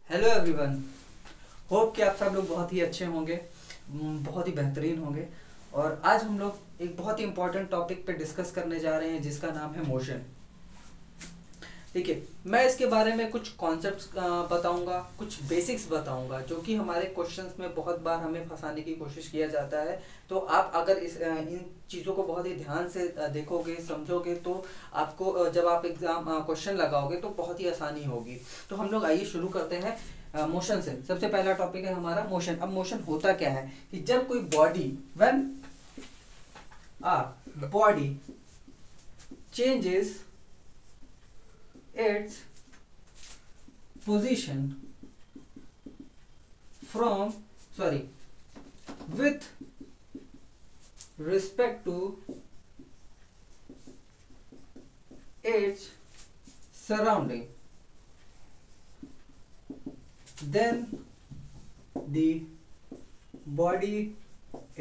Hello everyone. Hope कि आप सब लोग बहुत ही अच्छे होंगे, बहुत ही बेहतरीन होंगे। और आज हम लोग एक बहुत ही इंपॉर्टेंट टॉपिक पे डिस्कस करने जा रहे हैं जिसका नाम है मोशन। ठीक है, मैं इसके बारे में कुछ कॉन्सेप्ट्स बताऊंगा, कुछ बेसिक्स बताऊंगा जो कि हमारे क्वेश्चंस में बहुत बार हमें फंसाने की कोशिश किया जाता है। तो आप अगर इन चीज़ों को बहुत ही ध्यान से देखोगे, समझोगे, तो आपको जब आप एग्जाम क्वेश्चन लगाओगे तो बहुत ही आसानी होगी। तो हम लोग आइए शुरू करते हैं मोशन से। सबसे पहला टॉपिक है हमारा मोशन। अब मोशन होता क्या है कि जब कोई body, when a body changes its position from sorry with respect to its surrounding, then the body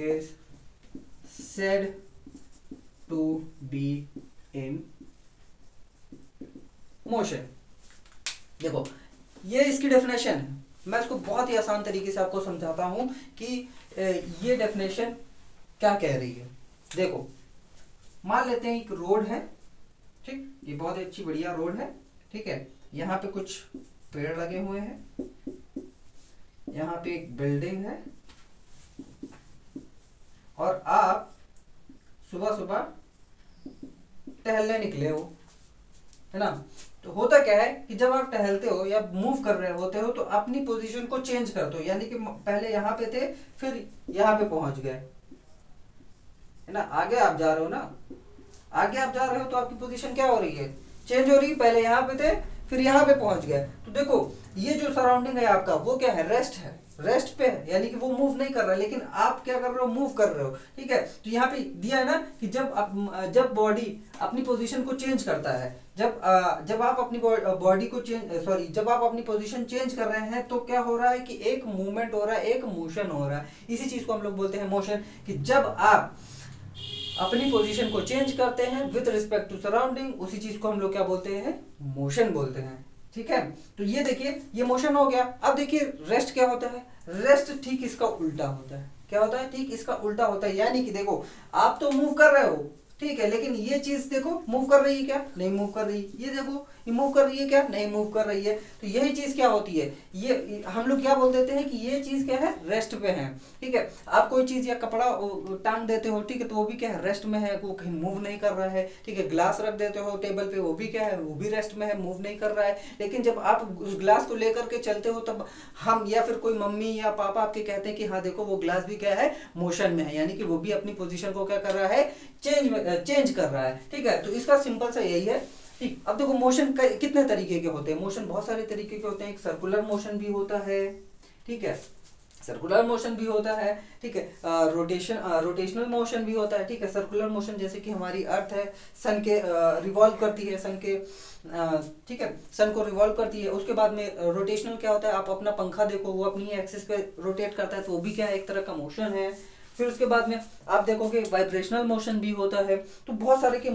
is said to be in motion. देखो, ये इसकी डेफिनेशन है। मैं इसको बहुत ही आसान तरीके से आपको समझाता हूं कि ये डेफिनेशन क्या कह रही है। देखो, मान लेते हैं एक रोड है, ठीक, ये बहुत ही अच्छी बढ़िया रोड है, ठीक है। यहाँ पे कुछ पेड़ लगे हुए हैं, यहाँ पे एक बिल्डिंग है, और आप सुबह सुबह टहलने निकले हो, है ना। तो होता क्या है कि जब आप टहलते हो या मूव कर रहे होते हो तो अपनी पोजीशन को चेंज करते हो, यानी कि पहले यहाँ पे थे, फिर यहाँ पे पहुंच गए, है ना। आगे आप जा रहे हो ना, आगे आप जा रहे हो तो आपकी पोजीशन क्या हो रही है, चेंज हो रही है। पहले यहाँ पे थे, फिर यहाँ पे पहुंच गए। तो देखो, ये जो सराउंडिंग है आपका, वो क्या है, रेस्ट है, रेस्ट पे है, यानी कि वो मूव नहीं कर रहा है, लेकिन आप क्या कर रहे हो, मूव कर रहे हो, ठीक है। तो यहाँ पे दिया है ना कि जब बॉडी अपनी पोजीशन को चेंज करता है, जब आप अपनी बॉडी को चेंज, सॉरी, जब आप अपनी पोजीशन चेंज कर रहे हैं तो क्या हो रहा है कि एक मूवमेंट हो रहा है, एक मोशन हो रहा है। इसी चीज को हम लोग बोलते हैं मोशन। कि जब आप अपनी पोजीशन को चेंज करते हैं विद रिस्पेक्ट टू सराउंडिंग, उसी चीज को हम लोग क्या बोलते हैं, मोशन बोलते हैं, ठीक है। तो ये देखिए, ये मोशन हो गया। अब देखिए रेस्ट क्या होता है, रेस्ट ठीक इसका उल्टा होता है। क्या होता है, ठीक इसका उल्टा होता है। यानी कि देखो, आप तो मूव कर रहे हो, ठीक है, लेकिन ये चीज देखो मूव कर रही है क्या, नहीं मूव कर रही। ये देखो, ये मूव कर रही है क्या, नहीं मूव कर रही है। तो यही चीज क्या होती है, ये हम लोग क्या बोल देते हैं कि ये चीज क्या है, रेस्ट पे है, ठीक है। आप कोई चीज या कपड़ा टांग देते हो, ठीक है, तो वो भी क्या है, रेस्ट में है, वो कहीं मूव नहीं कर रहा है, ठीक है। ग्लास रख देते हो टेबल पे, वो भी क्या है, वो भी रेस्ट में है, मूव नहीं कर रहा है। लेकिन जब आप उस ग्लास को लेकर के चलते हो, तब हम या फिर कोई मम्मी या पापा आपके कहते हैं कि हाँ देखो, वो ग्लास भी क्या है, मोशन में है, यानी कि वो भी अपनी पोजीशन को क्या कर रहा है, चेंज कर रहा है, ठीक है। तो इसका सिंपल सा यही है, ठीक। अब देखो, मोशन कितने तरीके के होते हैं, मोशन बहुत सारे तरीके के होते हैं। एक सर्कुलर मोशन भी होता है, ठीक है, सर्कुलर मोशन भी होता है, ठीक है। रोटेशनल मोशन भी होता है, ठीक है। सर्कुलर मोशन जैसे कि हमारी अर्थ है, सन के रिवॉल्व करती है, सन के ठीक है, सन को रिवॉल्व करती है। उसके बाद में रोटेशनल क्या होता है, आप अपना पंखा देखो, वो अपनी एक्सिस पे रोटेट करता है, तो वो भी क्या है, एक तरह का मोशन है। फिर उसके बाद में आप देखोगे वाइब्रेशनल मोशन भी होता है। तो बहुत सारे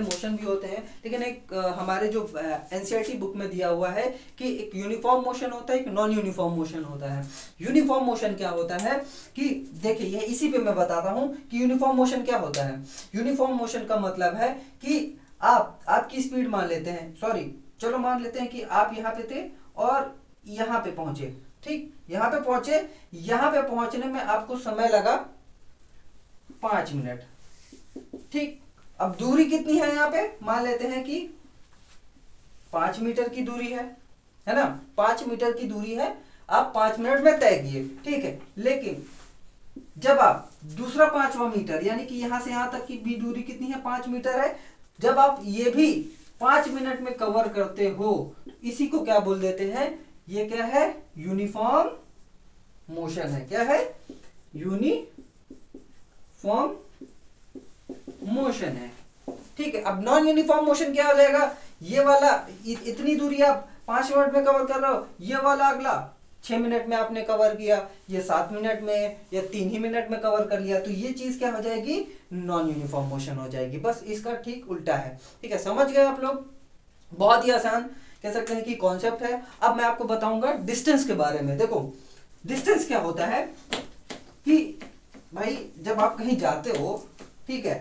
मोशन भी होते हैं। लेकिन एक हमारे जो एनसीईआरटी बुक में दिया हुआ है कि एक यूनिफॉर्म मोशन होता है, एक नॉन यूनिफॉर्म मोशन होता है। यूनिफॉर्म मोशन क्या होता है कि देखिए, ये इसी पे मैं बताता हूं कि यूनिफॉर्म मोशन क्या होता है। यूनिफॉर्म मोशन का मतलब है कि आपकी स्पीड मान लेते हैं, सॉरी, चलो मान लेते हैं कि आप यहाँ पे थे और यहाँ पे पहुंचे, ठीक, यहाँ पे पहुंचे, यहाँ पे पहुंचने में आपको समय लगा 5 मिनट, ठीक। अब दूरी कितनी है, यहाँ पे मान लेते हैं कि 5 मीटर की दूरी है ना, 5 मीटर की दूरी है, आप 5 मिनट में तय किए, ठीक है। लेकिन जब आप दूसरा 5वां मीटर, यानी कि यहां से यहां तक की भी दूरी कितनी है, 5 मीटर है, जब आप ये भी 5 मिनट में कवर करते हो, इसी को क्या बोल देते हैं, ये क्या है, यूनिफॉर्म मोशन है। क्या है, यूनिफॉर्म मोशन है, ठीक है। अब नॉन यूनिफॉर्म मोशन क्या हो जाएगा, ये वाला इतनी दूरी आप 5 मिनट में कवर कर रहे हो, ये वाला अगला 6 मिनट में आपने कवर किया, ये 7 मिनट में या 3 ही मिनट में कवर कर लिया। तो ये चीज क्या हो जाएगी, नॉन यूनिफॉर्म मोशन हो जाएगी। बस इसका ठीक उल्टा है, ठीक है। समझ गए आप लोग, बहुत ही आसान। कह सकते हैं कि कॉन्सेप्ट है। अब मैं आपको बताऊंगा डिस्टेंस के बारे में। देखो डिस्टेंस क्या होता है कि भाई जब आप कहीं जाते हो, ठीक है,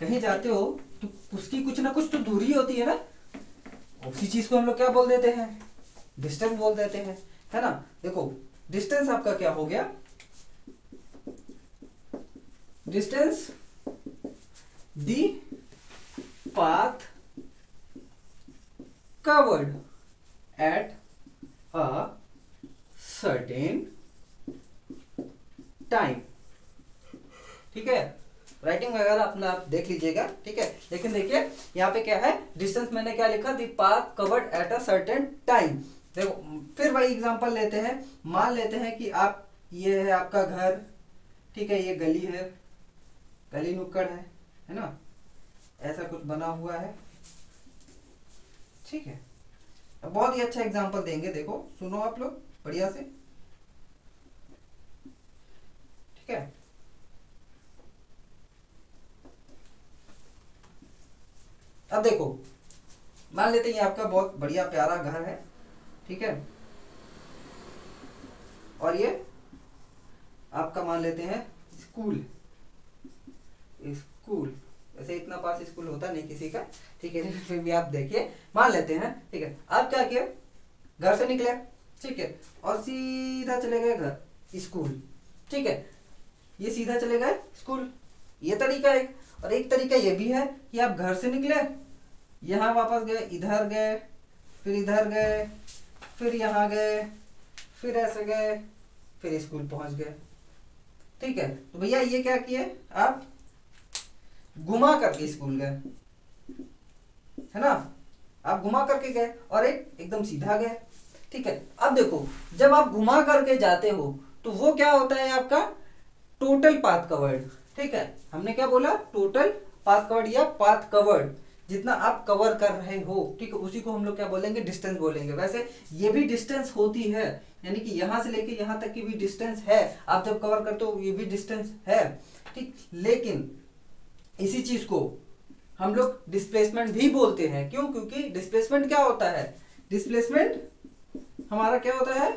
कहीं जाते हो तो उसकी कुछ ना कुछ तो दूरी होती है ना, उसी चीज को हम लोग क्या बोल देते हैं, डिस्टेंस बोल देते हैं, है ना। देखो डिस्टेंस आपका क्या हो गया, distance the path covered at a certain time, ठीक है। राइटिंग वगैरह अपना आप देख लीजिएगा, ठीक है। लेकिन देखिए यहाँ पे क्या है, डिस्टेंस मैंने क्या लिखा, the path covered at a certain time. देखो फिर वही एग्जांपल लेते हैं, मान लेते हैं कि आप, ये है आपका घर, ठीक है, ये गली है, गली नुक्कड़ है ना, ऐसा कुछ बना हुआ है, ठीक है। अब बहुत ही अच्छा एग्जांपल देंगे, देखो सुनो आप लोग बढ़िया से, ठीक है। अब देखो मान लेते हैं ये आपका बहुत बढ़िया प्यारा घर है, ठीक है, और ये आपका मान लेते हैं स्कूल, स्कूल वैसे इतना पास स्कूल होता नहीं किसी का, ठीक है, लेकिन फिर भी आप देखिए मान लेते हैं, ठीक है। आप क्या किए, घर से निकले, ठीक है, और सीधा चले गए घर स्कूल, ठीक है, ये सीधा चले गए स्कूल, ये तरीका एक। और एक तरीका ये भी है कि आप घर से निकले, यहाँ वापस गए, इधर गए, फिर इधर गए, फिर यहाँ गए, फिर ऐसे गए, फिर स्कूल पहुंच गए, ठीक है। तो भैया ये क्या किए, आप घुमा करके स्कूल गए, है ना, आप घुमा करके गए, और एक एकदम सीधा गए, ठीक है। अब देखो जब आप घुमा करके जाते हो तो वो क्या होता है आपका टोटल पाथ कवर्ड, ठीक है। हमने क्या बोला, टोटल पाथ कवर्ड या पाथ कवर्ड, जितना आप कवर कर रहे हो, ठीक है, उसी को हम लोग क्या बोलेंगे, डिस्टेंस बोलेंगे। वैसे ये भी डिस्टेंस होती है, यानी कि यहां से लेके यहां तक की भी डिस्टेंस है, आप जब कवर करते हो ये भी डिस्टेंस है, ठीक। लेकिन इसी चीज को हम लोग डिस्प्लेसमेंट भी बोलते हैं, क्यों, क्योंकि डिस्प्लेसमेंट क्या होता है, डिस्प्लेसमेंट हमारा क्या होता है,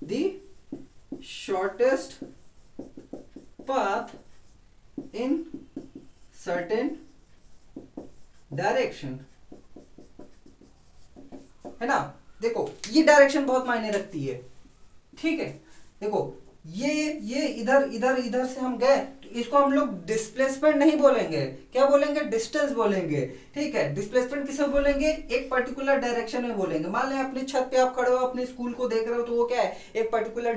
the shortest path in certain direction, है ना। देखो ये डायरेक्शन बहुत मायने रखती है, ठीक है। देखो ये इधर इधर इधर से हम गए तो इसको हम लोग डिस्प्लेसमेंट नहीं बोलेंगे, क्या बोलेंगे, डिस्टेंस बोलेंगे, ठीक है। डिस्प्लेसमेंट किसे बोलेंगे, एक पर्टिकुलर डायरेक्शन में बोलेंगे। मान लें अपनी छत पे आप खड़े हो, अपने स्कूल को देख रहे हो, तो वो क्या है, एक पर्टिकुलर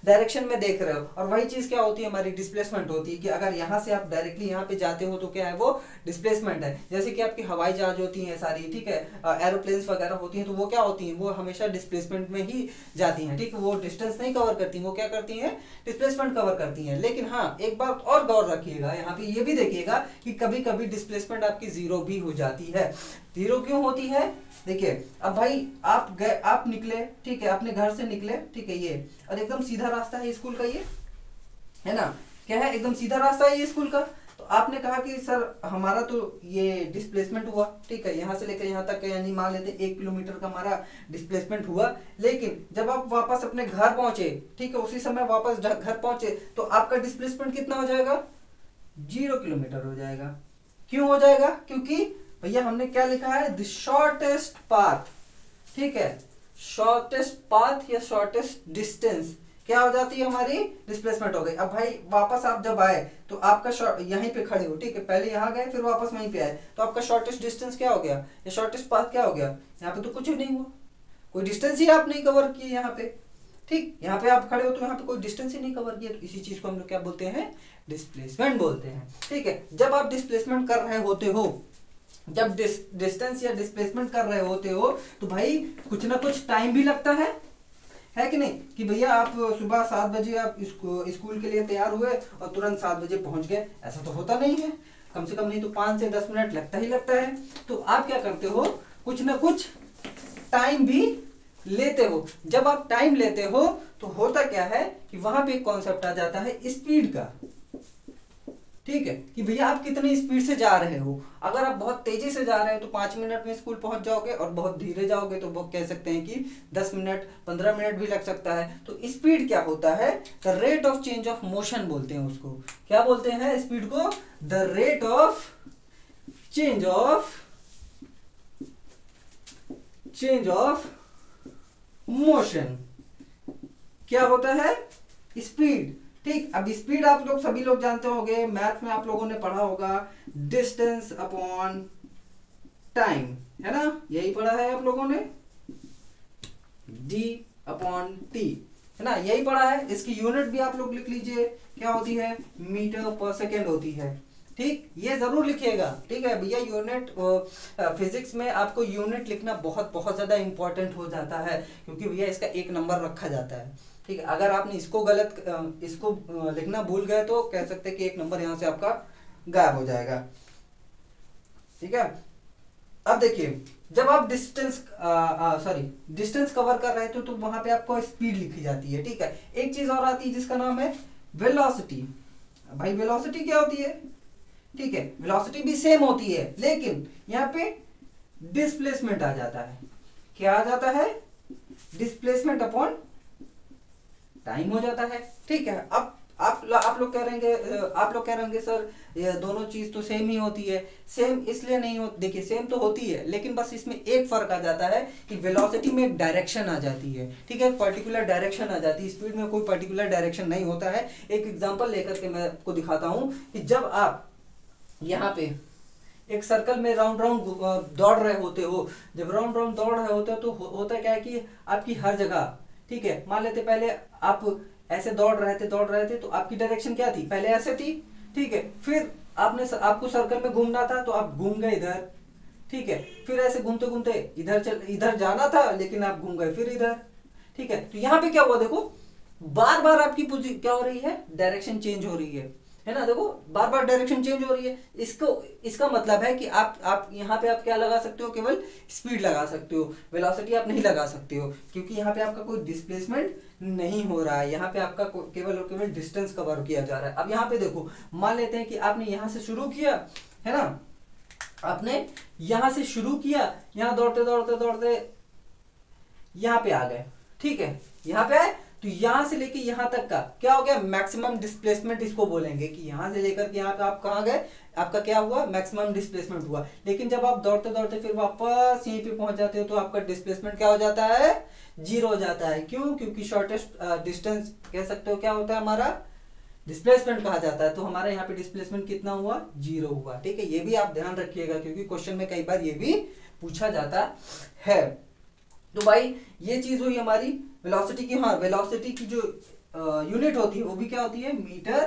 डायरेक्शन में देख रहे हो, और वही चीज क्या होती है, हमारी डिस्प्लेसमेंट होती है। कि अगर यहाँ से आप डायरेक्टली यहाँ पे जाते हो तो क्या है, वो डिस्प्लेसमेंट है। जैसे कि आपकी हवाई जहाज होती है सारी, ठीक है, एरोप्लेन्स वगैरह होती हैं, तो वो क्या होती हैं, वो हमेशा डिस्प्लेसमेंट में ही जाती हैं, ठीक है, वो डिस्टेंस नहीं कवर करती, वो क्या करती हैं, डिस्प्लेसमेंट कवर करती हैं। लेकिन हाँ एक बात और गौर रखिएगा, यहाँ पे ये भी देखिएगा कि कभी कभी डिस्प्लेसमेंट आपकी जीरो भी हो जाती है। जीरो क्यों होती है, देखिए अब भाई आप गए, आप निकले, ठीक है, अपने घर से निकले, ठीक है, ये और एकदम सीधा रास्ता है स्कूल का, ये है ना, क्या है, एकदम सीधा रास्ता है ये स्कूल का। तो आपने कहा कि सर हमारा तो ये डिस्प्लेसमेंट हुआ, ठीक है, यहाँ से लेकर यहाँ तक, यानी मान लेते 1 किलोमीटर का हमारा डिस्प्लेसमेंट हुआ। लेकिन जब आप वापस अपने घर पहुंचे, ठीक है, उसी समय वापस घर पहुंचे, तो आपका डिस्प्लेसमेंट कितना हो जाएगा, 0 किलोमीटर हो जाएगा। क्यों हो जाएगा, क्योंकि भैया हमने क्या लिखा है, द शॉर्टेस्ट पाथ, ठीक है, शॉर्टेस्ट पाथ या शॉर्टेस्ट डिस्टेंस क्या हो जाती है, हमारी डिस्प्लेसमेंट हो गई। अब भाई वापस आप जब आए तो आपका यहीं पे खड़े हो, ठीक है, पहले यहाँ गए फिर वापस वहीं पे आए, तो आपका शॉर्टेस्ट डिस्टेंस क्या हो गया, या शॉर्टेस्ट पाथ क्या हो गया, यहाँ पे तो कुछ भी नहीं हुआ, कोई डिस्टेंस ही आप नहीं कवर किए यहाँ पे, ठीक, यहाँ पे आप खड़े हो तो यहाँ पे कोई डिस्टेंस ही नहीं कवर किया, तो इसी चीज को हम लोग क्या बोलते हैं, डिस्प्लेसमेंट बोलते हैं, ठीक है। जब आप डिस्प्लेसमेंट कर रहे होते हो, जब डिस्टेंस या डिस्प्लेसमेंट कर रहे होते हो, तो भाई कुछ ना कुछ टाइम भी लगता है कि नहीं, कि भैया आप सुबह 7 बजे आप स्कूल के लिए तैयार हुए और तुरंत 7 बजे पहुंच गए, ऐसा तो होता नहीं है, कम से कम नहीं तो 5 से 10 मिनट लगता ही लगता है। तो आप क्या करते हो, कुछ ना कुछ टाइम भी लेते हो। जब आप टाइम लेते हो तो होता क्या है कि वहां पे एक कॉन्सेप्ट आ जाता है स्पीड का, ठीक है, कि भैया आप कितनी स्पीड से जा रहे हो। अगर आप बहुत तेजी से जा रहे हो तो 5 मिनट में स्कूल पहुंच जाओगे, और बहुत धीरे जाओगे तो वो कह सकते हैं कि 10 मिनट 15 मिनट भी लग सकता है। तो स्पीड क्या होता है, the rate of change of motion बोलते हैं उसको। क्या बोलते हैं स्पीड को, the rate of change of motion क्या होता है, स्पीड। ठीक, अब स्पीड आप लोग सभी लोग जानते होंगे, मैथ में आप लोगों ने पढ़ा होगा, डिस्टेंस अपॉन टाइम, है ना, यही पढ़ा है आप लोगों ने, d अपॉन टी, है ना, यही पढ़ा है। इसकी यूनिट भी आप लोग लिख लीजिए, क्या होती है, मीटर पर सेकेंड होती है। ठीक, ये जरूर लिखिएगा। ठीक है भैया, यूनिट फिजिक्स में आपको यूनिट लिखना बहुत बहुत ज्यादा इंपॉर्टेंट हो जाता है, क्योंकि भैया इसका 1 नंबर रखा जाता है। ठीक है, अगर आपने इसको गलत इसको लिखना भूल गए तो कह सकते हैं कि 1 नंबर यहाँ से आपका गायब हो जाएगा। ठीक है, अब देखिए, जब आप डिस्टेंस कवर कर रहे थे तो वहां पे आपको स्पीड लिखी जाती है। ठीक है, एक चीज और आती है जिसका नाम है वेलोसिटी। भाई वेलोसिटी क्या होती है, ठीक है, वेलोसिटी भी सेम होती है, लेकिन यहाँ पे डिस्प्लेसमेंट आ जाता है। क्या आ जाता है, डिस्प्लेसमेंट अपॉन टाइम हो जाता है। ठीक है, अब आप लोग कह रहे होंगे सर ये दोनों चीज तो सेम ही होती है। सेम इसलिए नहीं होती, देखिए सेम तो होती है, लेकिन बस इसमें एक फर्क आ जाता है कि वेलोसिटी में एक डायरेक्शन आ जाती है। ठीक है, पर्टिकुलर डायरेक्शन आ जाती है, स्पीड में कोई पर्टिकुलर डायरेक्शन नहीं होता है। एक एग्जांपल लेकर के मैं आपको दिखाता हूं कि जब आप यहाँ पे एक सर्कल में राउंड राउंड दौड़ रहे होते हो, जब राउंड राउंड दौड़ रहे होते हो तो होता क्या है कि आपकी हर जगह, ठीक है, मान लेते पहले आप ऐसे दौड़ रहे थे तो आपकी डायरेक्शन क्या थी, पहले ऐसे थी। ठीक है, फिर आपको सर्कल में घूमना था तो आप घूम गए इधर। ठीक है, फिर ऐसे घूमते घूमते इधर जाना था, लेकिन आप घूम गए फिर इधर। ठीक है, तो यहाँ पे क्या हुआ, देखो बार बार आपकी क्या हो रही है, डायरेक्शन चेंज हो रही है ना, देखो बार बार डायरेक्शन चेंज हो रही है। इसका मतलब है कि आप यहाँ पे आप क्या लगा सकते हो, केवल स्पीड लगा सकते हो, वेलोसिटी आप नहीं लगा सकते हो, क्योंकि यहाँ पे आपका कोई डिस्प्लेसमेंट नहीं हो रहा है। यहाँ पे आपका केवल और केवल डिस्टेंस कवर किया जा रहा है। अब यहाँ पे देखो, मान लेते हैं कि आपने यहाँ से शुरू किया, है ना, आपने यहाँ से शुरू किया, यहाँ दौड़ते दौड़ते दौड़ते यहाँ पे आ गए। ठीक है, यहाँ पे आए तो यहां से लेके यहां तक का क्या हो गया, मैक्सिमम डिस्प्लेसमेंट इसको बोलेंगे, कि यहां से लेकर के यहाँ पे आप कहाँ गए, आपका क्या हुआ, मैक्सिमम डिस्प्लेसमेंट हुआ। लेकिन जब आप दौड़ते दौड़ते फिर वापस यहीं पे पहुंच जाते हो तो आपका डिस्प्लेसमेंट क्या हो जाता है, 0 हो जाता है। क्यों, क्योंकि शॉर्टेस्ट डिस्टेंस कह सकते हो क्या होता है, हमारा डिस्प्लेसमेंट कहा जाता है। तो हमारे यहाँ पे डिस्प्लेसमेंट कितना हुआ, 0 हुआ। ठीक है, ये भी आप ध्यान रखिएगा, क्योंकि क्वेश्चन में कई बार ये भी पूछा जाता है। तो भाई ये चीज हुई हमारी वेलोसिटी की। हाँ, वेलोसिटी की जो यूनिट होती है वो भी क्या होती है, मीटर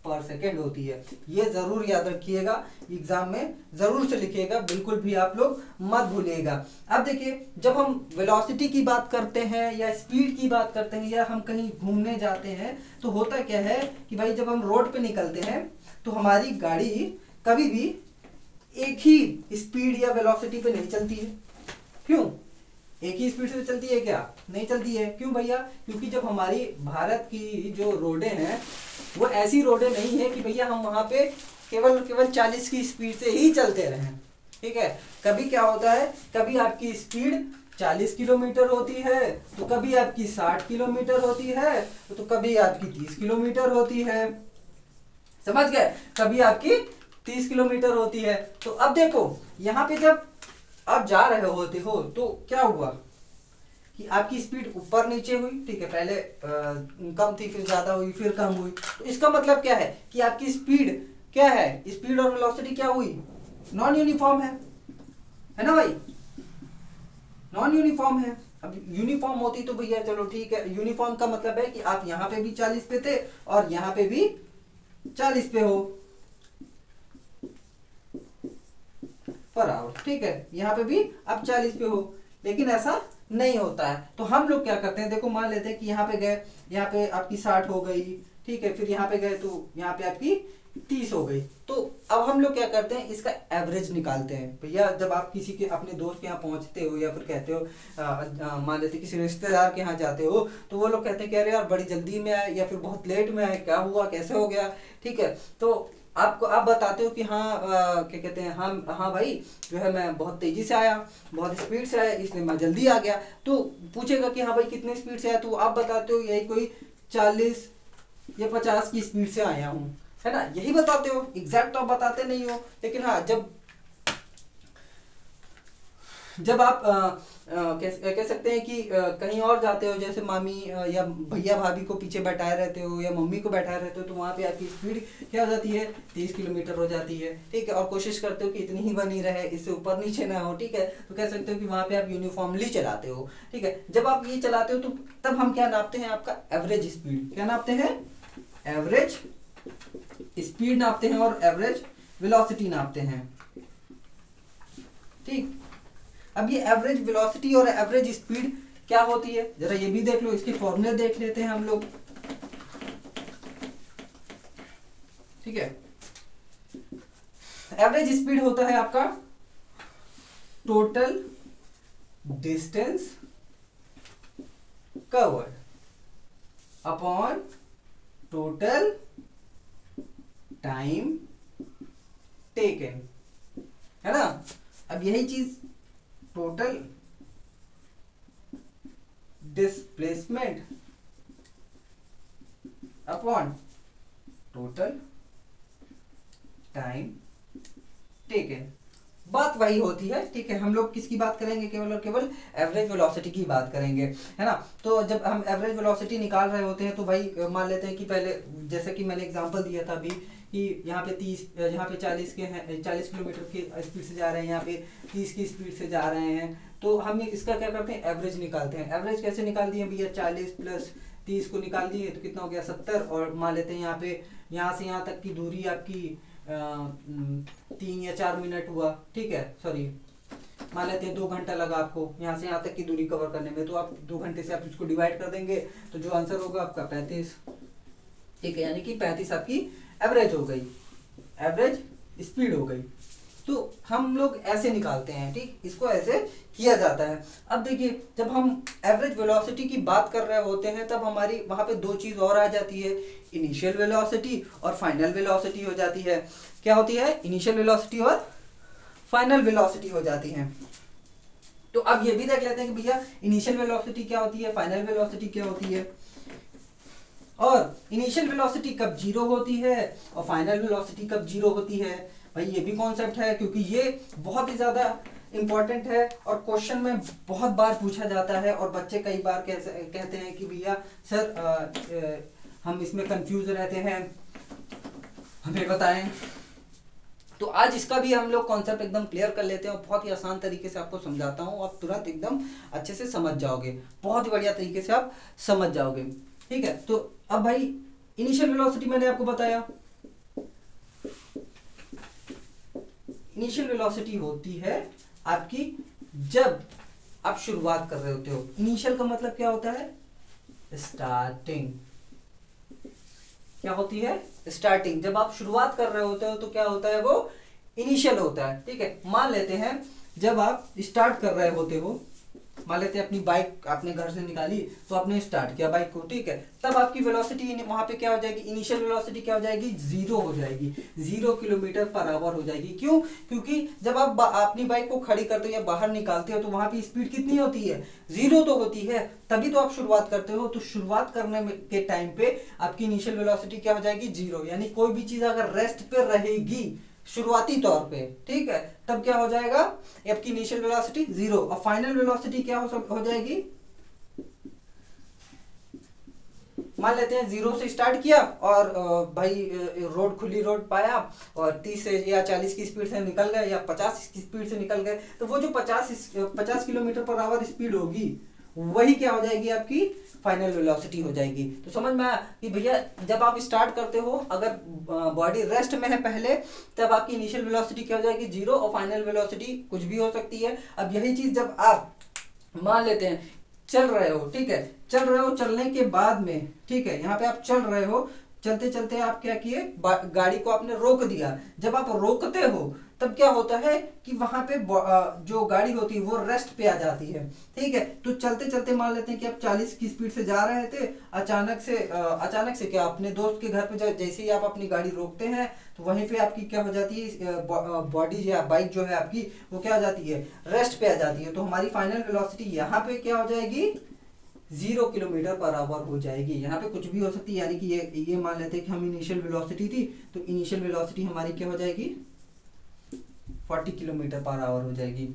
पर सेकेंड होती है। ये जरूर याद रखिएगा, एग्जाम में जरूर से लिखिएगा, बिल्कुल भी आप लोग मत भूलिएगा। अब देखिए, जब हम वेलोसिटी की बात करते हैं या स्पीड की बात करते हैं या हम कहीं घूमने जाते हैं, तो होता क्या है कि भाई जब हम रोड पे निकलते हैं तो हमारी गाड़ी कभी भी एक ही स्पीड या वेलोसिटी पे नहीं चलती है। क्यों, एक ही स्पीड से चलती है क्या, नहीं चलती है। क्यों भैया, क्योंकि जब हमारी भारत की जो रोडें हैं वो ऐसी रोडें नहीं है कि भैया हम वहां पे केवल 40 की स्पीड से ही चलते रहें। ठीक है, कभी क्या होता है, कभी आपकी स्पीड 40 किलोमीटर होती है, तो कभी आपकी 60 किलोमीटर होती है, तो कभी आपकी 30 किलोमीटर होती है, समझ गए, कभी आपकी 30 किलोमीटर होती है। तो अब देखो यहाँ पे जब आप जा रहे होते हो तो क्या हुआ कि आपकी स्पीड ऊपर नीचे हुई। ठीक है, पहले कम थी, फिर ज्यादा हुई, फिर कम हुई। तो इसका मतलब क्या है कि आपकी स्पीड क्या है, स्पीड और वेलोसिटी क्या हुई, नॉन यूनिफॉर्म है ना भाई, नॉन यूनिफॉर्म है। अब यूनिफॉर्म होती तो भैया चलो ठीक है, यूनिफॉर्म का मतलब है कि आप यहाँ पे भी 40 पे थे और यहाँ पे भी 40 पे हो पर आवर। ठीक है, यहाँ पे भी आप 40 पे हो, लेकिन ऐसा नहीं होता है। तो हम लोग क्या करते हैं, देखो मान लेते हैं कि यहाँ पे गए, यहाँ पे आपकी 60 हो गई। ठीक है, फिर यहाँ पे गए तो यहाँ पे आपकी 30 हो गई। तो अब हम लोग क्या करते हैं, इसका एवरेज निकालते हैं। भैया जब आप किसी के अपने दोस्त के यहाँ पहुंचते हो या फिर कहते हो मान लेते किसी रिश्तेदार के यहाँ जाते हो, तो वो लोग कहते हैं कि अरे यार बड़ी जल्दी में आए या फिर बहुत लेट में आए, क्या हुआ, कैसे हो गया। ठीक है, तो आपको आप बताते हो कि हाँ क्या कहते हैं, हाँ हाँ भाई जो है मैं बहुत तेजी से आया, बहुत स्पीड से आया, इसलिए मैं जल्दी आ गया। तो पूछेगा कि हाँ भाई कितने स्पीड से आया, तो आप बताते हो यही कोई 40 या 50 की स्पीड से आया हूँ, है ना, यही बताते हो, एग्जैक्ट तो आप बताते नहीं हो। लेकिन हाँ जब आप कह सकते हैं कि कहीं और जाते हो, जैसे मामी या भैया भाभी को पीछे बैठाए रहते हो या मम्मी को बैठाए रहते हो, तो वहाँ पे आपकी स्पीड क्या हो जाती है, 30 किलोमीटर हो जाती है, ठीक है। और कोशिश करते हो कि इतनी ही बनी रहे, इससे ऊपर नीचे ना हो, ठीक है। तो कह सकते हो कि वहाँ पे आप यूनिफॉर्मली चलाते हो, ठीक है। जब आप ये चलाते हो तो तब हम क्या नापते हैं, आपका एवरेज स्पीड क्या नापते हैं, एवरेज स्पीड नापते हैं और एवरेज वेलोसिटी नापते हैं, ठीक। अब ये एवरेज वेलोसिटी और एवरेज स्पीड क्या होती है, जरा ये भी देख लो, इसके फॉर्मूले देख लेते हैं हम लोग, ठीक है। एवरेज स्पीड होता है आपका total distance covered upon total time taken, है ना। अब यही चीज total displacement upon total time taken, बात वही होती है, ठीक है। हम लोग किसकी बात करेंगे, केवल और केवल एवरेज वेलोसिटी की बात करेंगे, है ना। तो जब हम एवरेज वेलोसिटी निकाल रहे होते हैं तो भाई मान लेते हैं कि पहले जैसे कि मैंने एग्जांपल दिया था अभी कि यहाँ पे 30, यहाँ पे 40 के हैं, 40 किलोमीटर की स्पीड से जा रहे हैं, यहाँ पे 30 की स्पीड से जा रहे हैं। तो हम इसका क्या करते हैं, एवरेज निकालते हैं। एवरेज कैसे निकाल दिए भैया, 40 प्लस 30 को निकाल दिए तो कितना हो गया 70, और मान लेते हैं यहाँ पे यहाँ से यहाँ तक की दूरी आपकी 3 या 4 मिनट हुआ, ठीक है, सॉरी मान लेते हैं 2 घंटा लगा आपको यहाँ से यहाँ तक की दूरी कवर करने में, तो आप 2 घंटे से आप इसको डिवाइड कर देंगे तो जो आंसर होगा आपका 35, ठीक है। यानी कि 35 आपकी एवरेज हो गई, एवरेज स्पीड हो गई। तो हम लोग ऐसे निकालते हैं, ठीक, इसको ऐसे किया जाता है। अब देखिए जब हम एवरेज वेलोसिटी की बात कर रहे होते हैं तब हमारी वहां पे दो चीज और आ जाती है, इनिशियल वेलोसिटी और फाइनल वेलोसिटी हो जाती है। क्या होती है, इनिशियल वेलोसिटी और फाइनल वेलोसिटी हो जाती है। तो अब ये भी देख लेते हैं कि भैया इनिशियल वेलोसिटी क्या होती है, फाइनल वेलोसिटी क्या होती है, और इनिशियल वेलोसिटी कब जीरो होती है और फाइनल वेलोसिटी कब जीरो होती है। भाई ये भी कॉन्सेप्ट है, क्योंकि ये बहुत ही ज्यादा इंपॉर्टेंट है और क्वेश्चन में बहुत बार पूछा जाता है, और बच्चे कई बार कहते हैं कि भैया सर हम इसमें कंफ्यूज रहते हैं, हमें बताएं। तो आज इसका भी हम लोग कॉन्सेप्ट एकदम क्लियर कर लेते हैं और बहुत ही आसान तरीके से आपको समझाता हूँ, आप तुरंत एकदम अच्छे से समझ जाओगे, बहुत ही बढ़िया तरीके से आप समझ जाओगे, ठीक है। तो अब भाई इनिशियल वेलोसिटी मैंने आपको बताया, इनिशियल वेलोसिटी होती है आपकी जब आप शुरुआत कर रहे होते हो। इनिशियल का मतलब क्या होता है, स्टार्टिंग। क्या होती है, स्टार्टिंग। जब आप शुरुआत कर रहे होते हो तो क्या होता है, वो इनिशियल होता है, ठीक है। मान लेते हैं जब आप स्टार्ट कर रहे होते हो, मान लेते हैं अपनी बाइक आपने घर से निकाली तो आपने स्टार्ट किया बाइक को, ठीक है, तब आपकी वेलोसिटी वहां पे क्या हो जाएगी, इनिशियल वेलोसिटी क्या हो जाएगी, 0 हो जाएगी, 0 किलोमीटर पर आवर हो जाएगी। क्यों, क्योंकि जब आप अपनी बाइक को खड़ी करते हो या बाहर निकालते हो तो वहां पे स्पीड कितनी होती है, 0 तो होती है, तभी तो आप शुरुआत करते हो। तो शुरुआत करने के टाइम पे आपकी इनिशियल वेलोसिटी क्या हो जाएगी, 0। यानी कोई भी चीज अगर रेस्ट पे रहेगी शुरुआती तौर पे, ठीक है, तब क्या हो जाएगा, आपकी इनिशियल वेलोसिटी 0 और फाइनल वेलोसिटी क्या हो जाएगी, मान लेते हैं 0 से स्टार्ट किया और भाई रोड खुली रोड पाया और 30 से या 40 की स्पीड से निकल गए या 50 की स्पीड से निकल गए, तो वो जो 50 किलोमीटर पर आवर स्पीड होगी वही क्या हो जाएगी, आपकी फाइनल वेलोसिटी हो जाएगी। तो समझ में आया कि भैया जब आप स्टार्ट करते हो अगर बॉडी रेस्ट में है पहले, तब आपकी इनिशियल वेलोसिटी क्या हो जाएगी, 0 और फाइनल वेलोसिटी कुछ भी हो सकती है। अब यही चीज जब आप मान लेते हैं चल रहे हो, ठीक है, चल रहे हो, चलने के बाद में, ठीक है, यहाँ पे आप चल रहे हो, चलते चलते आप क्या किए, गाड़ी को आपने रोक दिया। जब आप रोकते हो तब क्या होता है कि वहां पे जो गाड़ी होती है वो रेस्ट पे आ जाती है। ठीक है, तो चलते चलते मान लेते हैं कि आप 40 की स्पीड से जा रहे थे, अचानक से क्या अपने दोस्त के घर पे जैसे ही आप अपनी गाड़ी रोकते हैं तो वहीं पे आपकी क्या हो जाती है, बॉडी या बाइक जो है आपकी वो क्या हो जाती है, रेस्ट पे आ जाती है। तो हमारी फाइनल वेलोसिटी यहाँ पे क्या हो जाएगी, 0 किलोमीटर पर आवर हो जाएगी। यहाँ पे कुछ भी हो सकती है, यानी कि ये मान लेते हैं कि हम इनिशियल वेलोसिटी थी, तो इनिशियल वेलोसिटी हमारी क्या हो जाएगी, 40 किलोमीटर पर आवर हो जाएगी।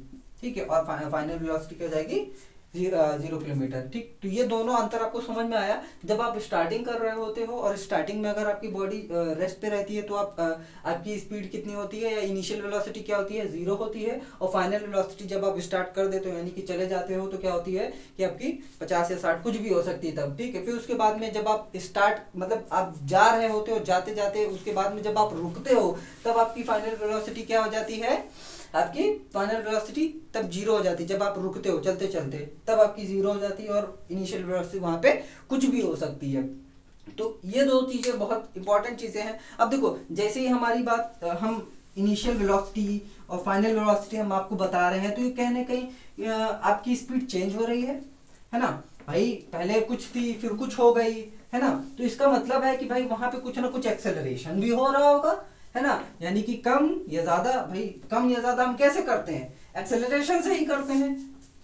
ठीक है, और फाइनल वेलोसिटी क्या हो जाएगी, 0 किलोमीटर। ठीक, तो ये दोनों अंतर आपको समझ में आया। जब आप स्टार्टिंग कर रहे होते हो और स्टार्टिंग में अगर आपकी बॉडी रेस्ट पे रहती है तो आपकी स्पीड कितनी होती है, या इनिशियल वेलोसिटी क्या होती है, 0 होती है। और फाइनल वेलोसिटी जब आप स्टार्ट कर देते हो यानी कि चले जाते हो तो क्या होती है कि आपकी 50 या 60 कुछ भी हो सकती है तब। ठीक है, फिर उसके बाद में जब आप स्टार्ट मतलब आप जा रहे होते हो, जाते जाते उसके बाद में जब आप रुकते हो तब आपकी फाइनल वेलोसिटी क्या हो जाती है, आपकी फाइनल वेलोसिटी तब 0 हो जाती है। जब आप रुकते हो चलते चलते तब आपकी 0 हो जाती है, और इनिशियल वेलोसिटी वहां पे कुछ भी हो सकती है। तो ये दो चीजें बहुत इंपॉर्टेंट चीजें हैं। अब देखो, जैसे ही हमारी बात हम इनिशियल वेलोसिटी और फाइनल वेलोसिटी हम आपको बता रहे हैं, तो ये कहीं ना कहीं आपकी स्पीड चेंज हो रही है ना भाई, पहले कुछ थी फिर कुछ हो गई, है ना। तो इसका मतलब है कि भाई वहां पे कुछ ना कुछ एक्सेलरेशन भी हो रहा होगा, है ना। यानी कि कम या ज्यादा, भाई कम या ज्यादा हम कैसे करते हैं, एक्सेलरेशन से ही करते हैं,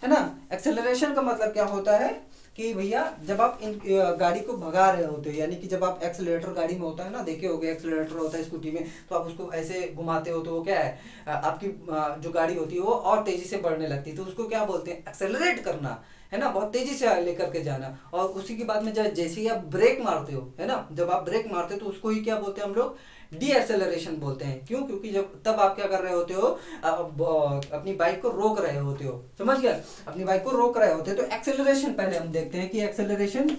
है ना। एक्सेलरेशन का मतलब क्या होता है कि भैया जब आप इन गाड़ी को भगा रहे होते हो, यानी कि जब आप एक्सेलरेटर गाड़ी में होता है ना, देखे होगे एक्सेलरेटर होता है स्कूटी में, तो आप उसको ऐसे घुमाते हो तो वो क्या है, आपकी जो गाड़ी होती है वो और तेजी से बढ़ने लगती है, तो उसको क्या बोलते हैं, एक्सेलरेट करना, है ना, बहुत तेजी से लेकर के जाना। और उसी के बाद में जैसे ही आप ब्रेक मारते हो, है ना, जब आप ब्रेक मारते हो तो उसको ही क्या बोलते हैं हम लोग, डी एक्सेलरेशन बोलते हैं। क्यों, क्योंकि जब तब आप क्या कर रहे होते हो, अपनी बाइक को रोक रहे होते हो, समझ गया, अपनी बाइक को रोक रहे होते हो। तो एक्सेलरेशन पहले हम देखते हैं कि एक्सेलरेशन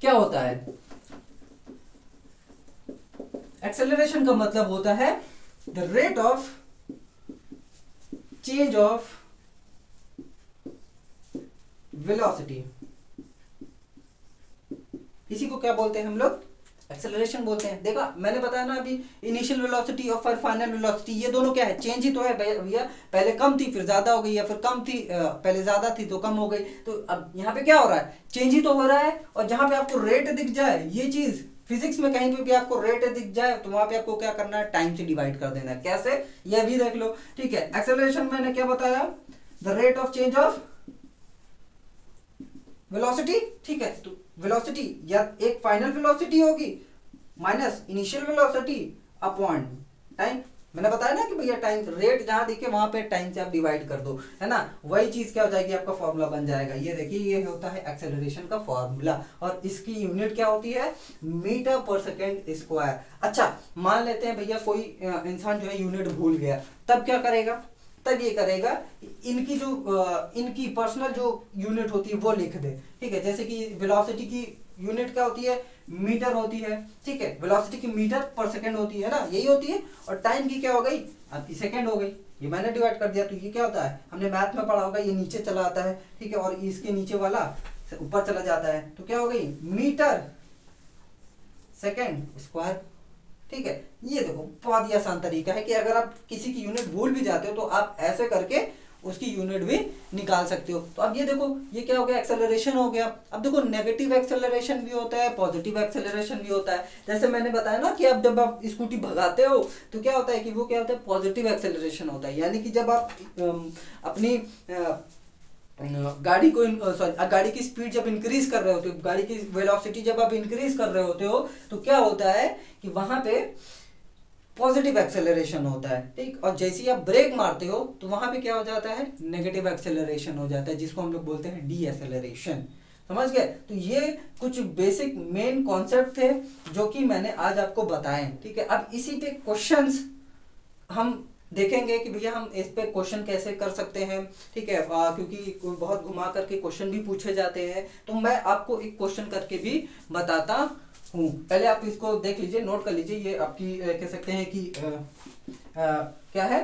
क्या होता है। एक्सेलरेशन का मतलब होता है the rate of change of velocity, इसी को क्या बोलते हैं हम लोग, एक्सेलरेशन बोलते हैं। देखा मैंने बताया ना अभी, इनिशियल वेलोसिटी और फिर फाइनल वेलोसिटी, ये दोनों क्या है, चेंज ही तो है भैया। पहले कम थी फिर ज्यादा हो गई, या फिर कम थी पहले ज्यादा थी तो कम हो गई। तो अब यहाँ पे क्या हो रहा है, चेंज ही तो हो रहा है। और जहां पे आपको रेट दिख जाए, ये चीज फिजिक्स में कहीं पे भी आपको रेट दिख जाए तो वहां पे आपको क्या करना है, टाइम से डिवाइड कर देना है। कैसे, ये भी देख लो। ठीक है, एक्सेलरेशन मैंने क्या बताया, the rate of change of velocity. ठीक है, तो वेलोसिटी या एक फाइनल वेलोसिटी होगी minus initial velocity upon time. मैंने बताया ना कि भैया टाइम, रेट जहां दिखे वहां पे टाइम से आप डिवाइड कर दो, है ना, वही चीज क्या हो जाएगी, आपका फॉर्मूला बन जाएगा। ये देखिए, ये होता है एक्सेलरेशन का फॉर्मूला, और इसकी यूनिट क्या होती है, मीटर पर सेकेंड स्क्वायर। अच्छा, मान लेते हैं भैया कोई इंसान जो है यूनिट भूल गया, तब क्या करेगा, तब ये करेगा, इनकी पर्सनल जो यूनिट होती है वो लिख दे। ठीक है, जैसे कि वेलोसिटी की यूनिट क्या होती है, मीटर होती है। ठीक है, वेलोसिटी की मीटर पर सेकंड होती है ना, यही होती है। और टाइम की क्या हो गई, आपकी सेकंड हो गई। ये मैंने डिवाइड कर दिया, तो ये क्या होता है, हमने मैथ में पढ़ा होगा, ये नीचे चला आता है। ठीक है, और इसके नीचे वाला ऊपर चला जाता है, तो क्या हो गई, मीटर सेकंड स्क्वायर। ठीक है, ये देखो बहुत ही आसान तरीका है कि अगर आप किसी की यूनिट भूल भी जाते हो तो आप ऐसे करके उसकी यूनिट भी निकाल सकते हो। तो अब ये देखो, ये क्या हो गया, एक्सेलरेशन हो गया। अब देखो, नेगेटिव एक्सेलरेशन भी होता है, पॉजिटिव एक्सेलरेशन भी होता है। जैसे मैंने बताया ना कि अब जब आप स्कूटी भगाते हो तो क्या होता है कि वो क्या होता है, पॉजिटिव एक्सेलरेशन होता है। यानी कि जब आप अपनी गाड़ी को सॉरी गाड़ी की स्पीड जब इंक्रीज कर रहे होते हो, गाड़ी की वेलोसिटी जब आप इंक्रीज कर रहे होते हो, तो क्या होता है कि वहां पे पॉजिटिव एक्सेलरेशन होता है। ठीक, और जैसे ही आप ब्रेक मारते हो तो वहां पे क्या हो जाता है, नेगेटिव एक्सेलरेशन हो जाता है, जिसको हम लोग बोलते हैं डी एक्सेलरेशन। समझ गए। तो ये कुछ बेसिक मेन कॉन्सेप्ट थे जो कि मैंने आज आपको बताए। ठीक है, अब इसी पे क्वेश्चंस हम देखेंगे कि भैया हम इस पे क्वेश्चन कैसे कर सकते हैं। ठीक है, क्योंकि बहुत घुमा करके क्वेश्चन भी पूछे जाते हैं, तो मैं आपको एक क्वेश्चन करके भी बताता हूँ। पहले आप इसको देख लीजिए, नोट कर लीजिए। ये आपकी कह सकते हैं कि क्या है,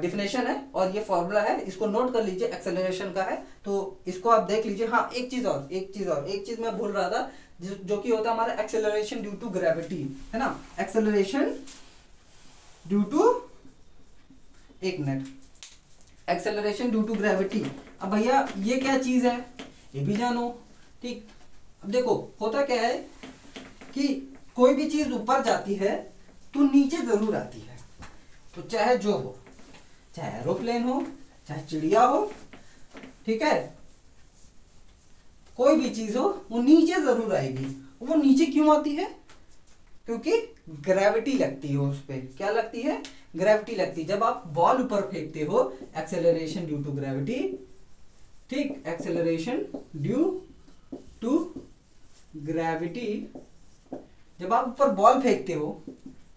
डिफिनेशन है और ये फॉर्मूला है, इसको नोट कर लीजिए, एक्सेलरेशन का है, तो इसको आप देख लीजिए। हाँ, एक चीज मैं भूल रहा था, जो कि होता है हमारा एक्सेलरेशन ड्यू टू ग्रेविटी, है ना, एक्सेलरेशन ड्यू टू, एक मिनट, एक्सेलरेशन ड्यू टू ग्रेविटी। अब भैया ये क्या चीज है ये भी जानो, ठीक। अब देखो होता क्या है कि कोई भी चीज ऊपर जाती है तो नीचे जरूर आती है, तो चाहे जो हो, चाहे एरोप्लेन हो, चाहे चिड़िया हो, ठीक है, कोई भी चीज हो वो नीचे जरूर आएगी। वो नीचे क्यों आती है? क्योंकि ग्रेविटी लगती है उस पे। क्या लगती है? ग्रेविटी लगती है। जब आप बॉल ऊपर फेंकते हो, एक्सेलरेशन ड्यू टू ग्रेविटी, ठीक, एक्सेलरेशन ड्यू टू ग्रेविटी। जब आप ऊपर बॉल फेंकते हो,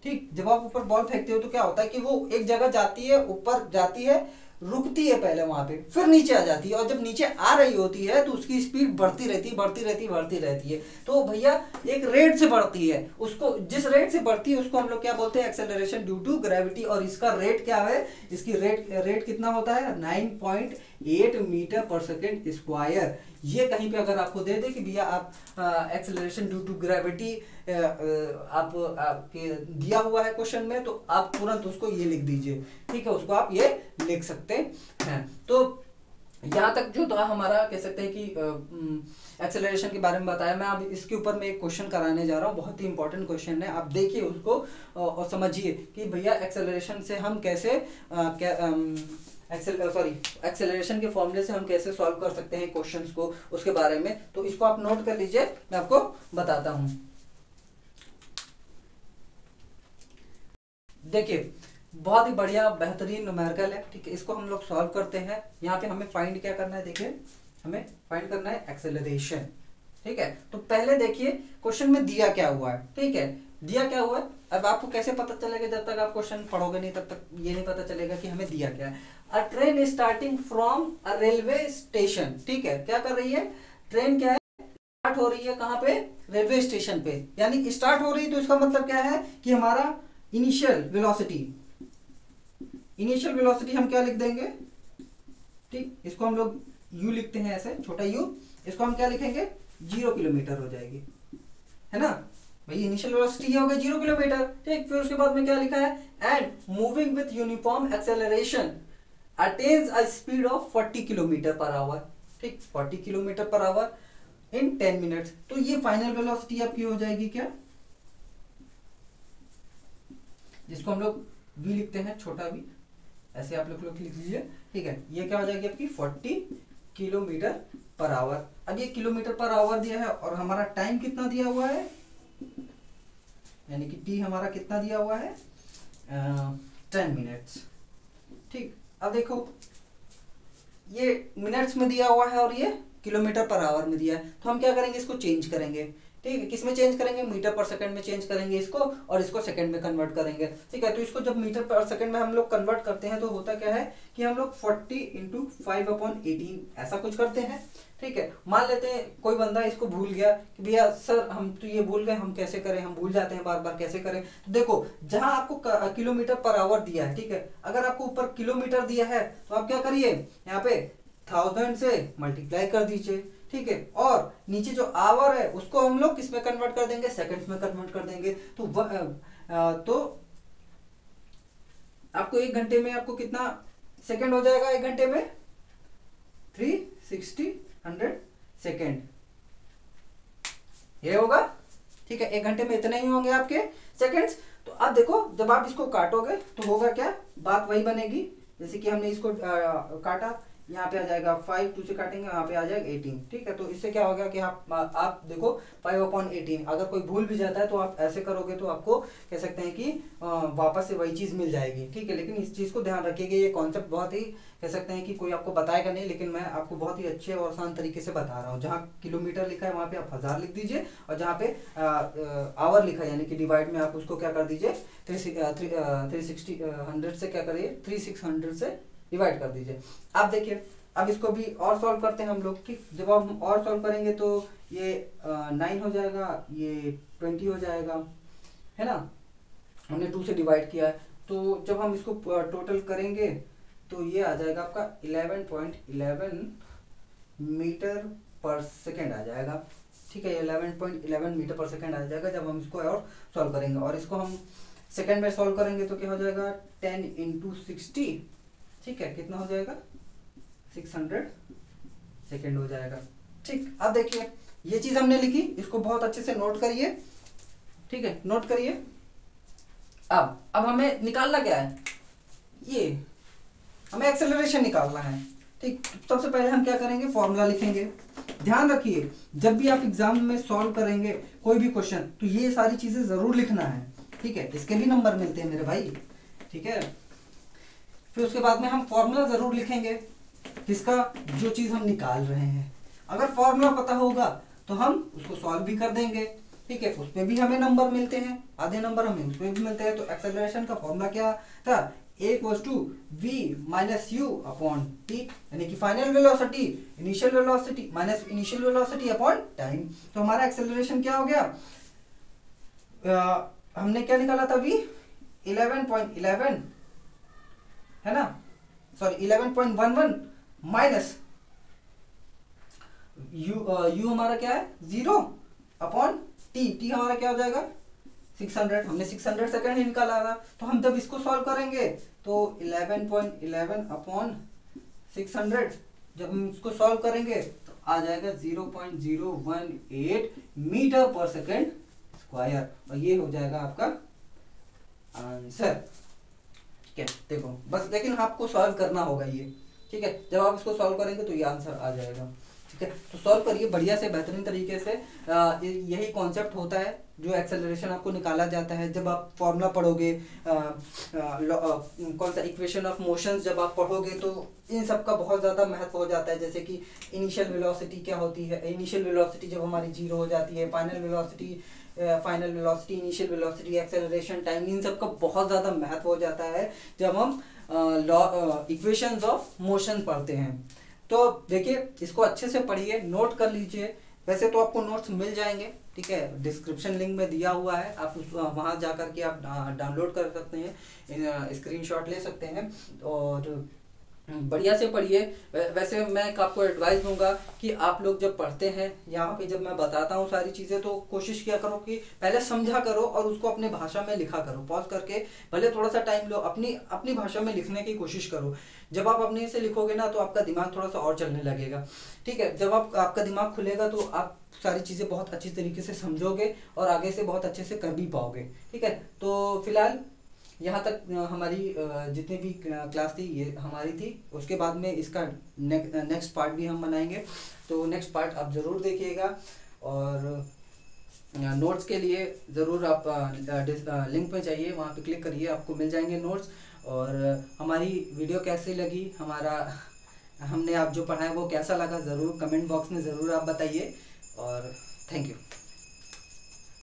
ठीक, जब आप ऊपर बॉल फेंकते हो तो क्या होता है कि वो एक जगह जाती है, ऊपर जाती है, रुकती है पहले वहां पे, फिर नीचे आ जाती है, और जब नीचे आ रही होती है तो उसकी स्पीड बढ़ती रहती है, बढ़ती रहती है, बढ़ती रहती है। तो भैया एक रेट से बढ़ती है, उसको जिस रेट से बढ़ती है उसको हम लोग क्या बोलते हैं? Acceleration due to gravity. और इसका रेट क्या है? इसकी रेट कितना होता है? 9.8 मीटर पर सेकेंड स्क्वायर। ये कहीं पे अगर आपको दे दे कि भैया आप एक्सेलरेशन ड्यू टू ग्रेविटी आपके दिया हुआ है क्वेश्चन में, तो आप तुरंत उसको ये लिख दीजिए, ठीक है, उसको आप ये लिख सकते हैं। तो यहाँ तक जो था हमारा, कह सकते हैं कि एक्सेलरेशन के बारे में बताया। मैं अब इसके ऊपर में एक क्वेश्चन कराने जा रहा हूँ, बहुत ही इंपॉर्टेंट क्वेश्चन है। आप देखिए उसको और समझिए कि भैया एक्सेलरेशन से हम कैसे एक्सेलरेशन के फॉर्मूले से हम कैसे सॉल्व कर सकते हैं क्वेश्चंस को, उसके बारे में। तो इसको आप नोट कर लीजिए, मैं आपको बताता हूं। देखिए बहुत ही बढ़िया बेहतरीन न्यूमेरिकल है, ठीक है। इसको हम लोग सॉल्व करते हैं। यहाँ पे हमें फाइंड क्या करना है? देखिए हमें फाइंड करना है एक्सेलरेशन, ठीक है। तो पहले देखिए क्वेश्चन में दिया क्या हुआ है, ठीक है, दिया क्या हुआ है। अब आपको कैसे पता चलेगा? जब तक आप क्वेश्चन पढ़ोगे नहीं तब तक ये नहीं पता चलेगा कि हमें दिया क्या है। अ train starting from a railway station, ठीक है, क्या कर रही है? ट्रेन क्या है? स्टार्ट हो रही है कहाँ पे? रेलवे स्टेशन पे। यानी स्टार्ट हो रही है तो इसका मतलब क्या है कि हमारा इनिशियल वेलोसिटी, इनिशियल वेलोसिटी हम क्या लिख देंगे? ठीक, इसको हम लोग u लिखते हैं, ऐसे छोटा u, इसको हम क्या लिखेंगे? 0 किलोमीटर हो जाएगी, है ना भाई। इनिशियल वेलोसिटी ये हो गई 0 किलोमीटर, ठीक। फिर उसके बाद में क्या लिखा है? And moving with uniform acceleration attains a speed of 40 kilometre per hour, ठीक, 40 किलोमीटर पर आवर इन 10 मिनट्स। तो ये फाइनल वेलोसिटी आपकी हो जाएगी क्या? जिसको हम लोग v लिखते हैं, छोटा v, ऐसे आप लोग लिख लीजिए, ठीक है। ये क्या हो जाएगी आपकी? 40 किलोमीटर पर आवर। अब ये किलोमीटर पर आवर दिया है और हमारा टाइम कितना दिया हुआ है, यानी कि t हमारा कितना दिया हुआ है? 10 मिनट्स, ठीक। अब देखो ये मिनट्स में दिया हुआ है और ये किलोमीटर पर आवर में दिया है, तो हम क्या करेंगे? इसको चेंज करेंगे, ठीक है। किस में चेंज करेंगे? मीटर पर सेकंड में चेंज करेंगे इसको, और इसको सेकंड में कन्वर्ट करेंगे, ठीक है। तो इसको जब मीटर पर सेकंड में हम लोग कन्वर्ट करते हैं तो होता क्या है कि हम लोग 40 इंटू 5/18 ऐसा कुछ करते हैं, ठीक है। मान लेते हैं कोई बंदा इसको भूल गया कि भैया सर हम तो ये भूल गए, हम कैसे करें? हम भूल जाते हैं बार बार, कैसे करें? तो देखो जहां आपको किलोमीटर पर आवर दिया है, ठीक है, अगर आपको ऊपर किलोमीटर दिया है तो आप क्या करिए? यहाँ पे 1000 से मल्टीप्लाई कर दीजिए, ठीक है। और नीचे जो आवर है उसको हम लोग किस में कन्वर्ट कर देंगे? सेकंड्स में कन्वर्ट कर देंगे। तो आपको 1 घंटे में आपको कितना सेकंड हो जाएगा? 1 घंटे में 360 सेकंड ये होगा, ठीक है। 1 घंटे में इतने ही होंगे आपके सेकंड्स। तो अब देखो जब आप इसको काटोगे तो होगा क्या? बात वही बनेगी जैसे कि हमने इसको काटा, यहाँ पे आ जाएगा 5, 2 से काटेंगे, यहाँ पे आ जाएगा 18, ठीक है। तो इससे क्या होगा कि आप देखो 5/18, अगर कोई भूल भी जाता है तो आप ऐसे करोगे तो आपको कह सकते हैं कि वापस से वही चीज मिल जाएगी, ठीक है। लेकिन इस चीज को ध्यान रखिएगा, ये कॉन्सेप्ट बहुत ही कह सकते हैं कि कोई आपको बताएगा नहीं, लेकिन मैं आपको बहुत ही अच्छे और आसान तरीके से बता रहा हूँ। जहाँ किलोमीटर लिखा है वहां पे आप 1000 लिख दीजिए, और जहाँ पे आवर लिखा है यानी कि डिवाइड में आप उसको क्या कर दीजिए? 360 100 से क्या करिए? 3600 से डिवाइड कर दीजिए। अब देखिए अब इसको भी और सॉल्व करते हैं हम लोग, ठीक। जब हम और सॉल्व करेंगे तो ये 9 हो जाएगा, ये 20 हो जाएगा, है ना। हमने 2 से डिवाइड किया है, तो जब हम इसको टोटल करेंगे तो ये आ जाएगा आपका 11.11 मीटर पर सेकेंड आ जाएगा, ठीक है। 11.11 मीटर पर सेकेंड आ जाएगा जब हम इसको और सॉल्व करेंगे। और इसको हम सेकंड में सॉल्व करेंगे तो क्या हो जाएगा 10 इंटू 60, ठीक है, कितना हो जाएगा 600 सेकंड हो जाएगा। ठीक, अब देखिए ये चीज हमने लिखी, इसको बहुत अच्छे से नोट करिए, ठीक है, नोट करिए। अब हमें निकालना क्या है, ये हमें एक्सेलरेशन निकालना है। ठीक, सबसे पहले हम क्या करेंगे, फॉर्मूला लिखेंगे। ध्यान रखिए जब भी आप एग्जाम में सॉल्व करेंगे कोई भी क्वेश्चन तो ये सारी चीजें जरूर लिखना है, ठीक है, इसके भी नंबर मिलते हैं मेरे भाई, ठीक है। फिर उसके बाद में हम फॉर्मूला जरूर लिखेंगे, किसका, जो चीज हम निकाल रहे हैं। अगर फॉर्मूला पता होगा तो हम उसको सॉल्व भी कर देंगे, ठीक है, उसमें भी हमें नंबर मिलते हैं, आधे नंबर हमें उसमें भी मिलते हैं। तो एक्सेलरेशन का फॉर्मूला क्या था, a equals to v minus u upon t, यानी कि final velocity initial velocity minus initial velocity upon time. तो हमारा एक्सेलरेशन क्या हो गया, हमने क्या निकाला था, v 11.11 है ना, सॉरी 11.11 माइनस u हमारा क्या है 0 अपॉन t हमारा क्या हो जाएगा 600, हमने 600 सेकंड ही निकाला था। तो हम जब इसको सॉल्व करेंगे तो 11.11 अपॉन 600, जब हम इसको सॉल्व करेंगे तो आ जाएगा 0.018 मीटर पर सेकंड स्क्वायर, और ये हो जाएगा आपका आंसर। ठीक है, देखो बस, लेकिन आपको सॉल्व करना होगा ये, ठीक है, जब आप इसको सॉल्व करेंगे तो ये आंसर आ जाएगा। ठीक है, तो सॉल्व करिए बढ़िया से, बेहतरीन तरीके से। यही कॉन्सेप्ट होता है जो एक्सेलरेशन आपको निकाला जाता है जब आप फॉर्मूला पढ़ोगे, कौन सा इक्वेशन ऑफ मोशंस जब आप पढ़ोगे तो इन सब का बहुत ज़्यादा महत्व हो जाता है। जैसे कि इनिशियल वेलोसिटी क्या होती है, इनिशियल वेलोसिटी जब हमारी 0 हो जाती है, final velocity initial velocity, acceleration time, इन सब का बहुत ज़्यादा महत्व हो जाता है जब हम इक्वेशंस ऑफ मोशन पढ़ते हैं। तो देखिए इसको अच्छे से पढ़िए, नोट कर लीजिए। वैसे तो आपको नोट्स मिल जाएंगे, ठीक है, डिस्क्रिप्शन लिंक में दिया हुआ है, आप वहां जा करके आप डाउनलोड कर सकते हैं, स्क्रीनशॉट ले सकते हैं और बढ़िया से पढ़िए। वैसे मैं आपको एडवाइस दूंगा कि आप लोग जब पढ़ते हैं, यहाँ पे जब मैं बताता हूँ सारी चीज़ें, तो कोशिश किया करो कि पहले समझा करो और उसको अपने भाषा में लिखा करो, पॉज करके भले थोड़ा सा टाइम लो, अपनी भाषा में लिखने की कोशिश करो। जब आप अपने से लिखोगे ना तो आपका दिमाग थोड़ा सा और चलने लगेगा, ठीक है। जब आपका दिमाग खुलेगा तो आप सारी चीज़ें बहुत अच्छी तरीके से समझोगे और आगे से बहुत अच्छे से कर भी पाओगे, ठीक है। तो फिलहाल यहाँ तक हमारी जितनी भी क्लास थी ये हमारी थी। उसके बाद में इसका नेक्स्ट पार्ट भी हम बनाएंगे, तो नेक्स्ट पार्ट आप ज़रूर देखिएगा। और नोट्स के लिए ज़रूर आप लिंक पे जाइए, वहाँ पे क्लिक करिए, आपको मिल जाएंगे नोट्स। और हमारी वीडियो कैसी लगी, हमने आप जो पढ़ा है वो कैसा लगा, ज़रूर कमेंट बॉक्स में ज़रूर आप बताइए। और थैंक यू।